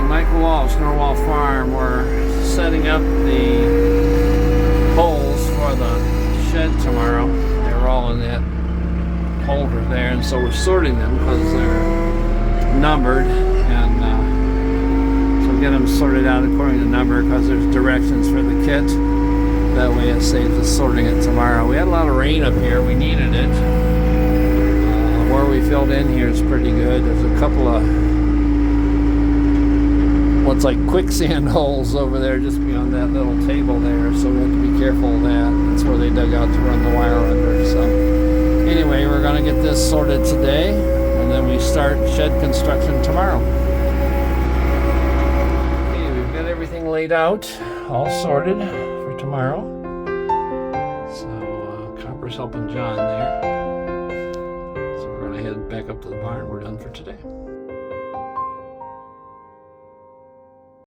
Michael Walsh, Norwell Farm. We're setting up the poles for the shed tomorrow. They're all in that holder there, and so we're sorting them because they're numbered, and so we'll get them sorted out according to number because there's directions for the kit. That way it saves us sorting it tomorrow. We had a lot of rain up here. We needed it. Where we filled in here is pretty good. There's a couple of what's like quicksand holes over there just beyond that little table there, so we have to be careful of that. That's where they dug out to run the wire under. So anyway, we're going to get this sorted today, and then we start shed construction tomorrow. Okay, we've got everything laid out, all sorted for tomorrow. So Copper's helping John there. So we're going to head back up to the barn. We're done for today.